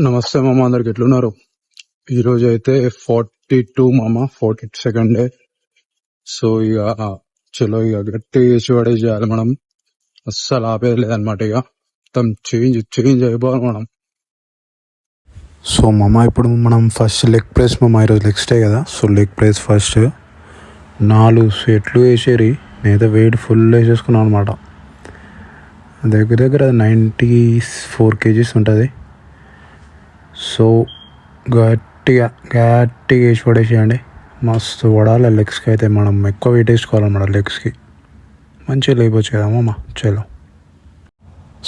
నమస్తే మామ, అందరికి ఎట్లున్నారు? ఈరోజు అయితే 42 మామ, 42nd డే. సో ఇక చలో ఇక గట్టి వేసి పడే చేయాలి మనం. అస్సలు ఆపేది లేదనమాట. ఇక మొత్తం చేంజ్ అయిపోవాలి మనం. సో మామ ఇప్పుడు మనం ఫస్ట్ లెగ్ ప్రెస్ మామ, ఈరోజు లెగ్స్ డే కదా. సో లెగ్ ప్రెస్ ఫస్ట్ 4 సెట్లు వేసేరి. నేనైతే వెయిట్ ఫుల్ వేసేసుకున్నాను అనమాట. దగ్గర 94 kgs ఉంటుంది. సో గట్టిగా వేసి పడేసేయండి. మస్తు పడాలి లెగ్స్కి. అయితే మనం ఎక్కువ వెయిట్ వేసుకోవాలన్నమాట లెగ్స్కి. మంచిగా లేకపోవచ్చు కదా మామ. చలో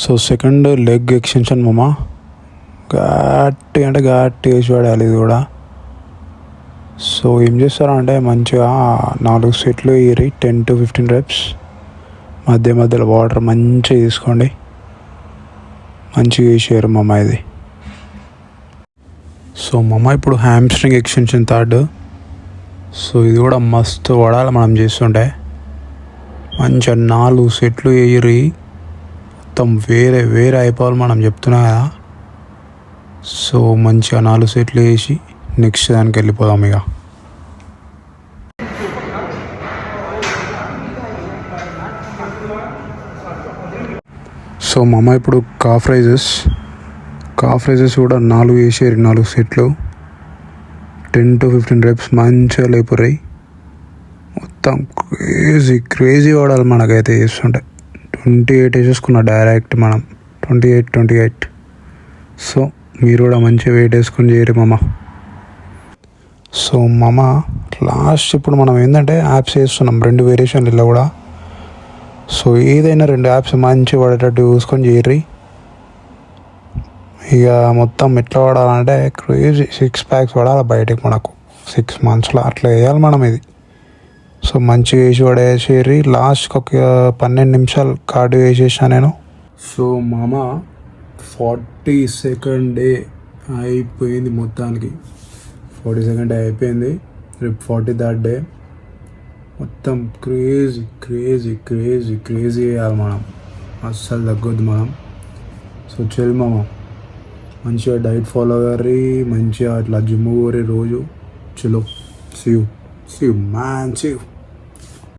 సో సెకండ్ లెగ్ ఎక్స్టెన్షన్ మామ. గట్టి వేసి పడాలి ఇది కూడా. సో ఏం చేస్తారంటే మంచిగా 4 సెట్లు వేయరి, 10 to 15 reps. మధ్యలో వాటర్ మంచిగా తీసుకోండి, మంచిగా వేసారు మామ ఇది. సో మామ ఇప్పుడు హ్యామ్స్ట్రింగ్ ఎక్స్టెన్షన్ థర్డ్. సో ఇది కూడా మస్తు పడాలి మనం చేస్తుంటే. మంచిగా 4 సెట్లు వేయరి, మొత్తం వేరే అయిపోవాలి మనం, చెప్తున్నా కదా. సో మంచిగా 4 సెట్లు వేసి నెక్స్ట్ దానికి వెళ్ళిపోదాం ఇక. సో మామ ఇప్పుడు కాఫ్ రైజెస్ కూడా 4 వేసేరి, 4 సెట్లు, 10 to 15 reps. మంచిగా లేపురాయి, మొత్తం క్రేజీ వాడాలి మనకైతే చేస్తుంటే. 28 వేసేసుకున్నా డైరెక్ట్ మనం, 28. సో మీరు కూడా మంచిగా వెయిట్ వేసుకొని చేయరు మామ. సో మామ లాస్ట్ ఇప్పుడు మనం ఏంటంటే యాప్స్ వేస్తున్నాం 2 వేరియేషన్లు ఇలా కూడా. సో ఏదైనా 2 యాప్స్ మంచిగా పడేటట్టు చూసుకొని చేయర్రి. ఇక మొత్తం ఎట్లా పడాలంటే క్రేజీ 6 packs పడాలి బయటకు మనకు 6 monthsలో. అట్లా వేయాలి మనం ఇది. సో మంచిగా వేసి పడేసేరి. లాస్ట్కి ఒక 12 నిమిషాలు కార్డియో వేసేసాను నేను. సో మామ 42nd డే అయిపోయింది మొత్తానికి. 42nd డే అయిపోయింది. రేపు 43rd డే. మొత్తం క్రేజీ వేయాలి మనం. అస్సలు తగ్గొద్దు మనం. సో చల్ మామ, మంచిగా డైట్ ఫాలో అవ్వరి, మంచిగా అట్లా జిమ్ పోరి రోజు. చలో, see you man, see you.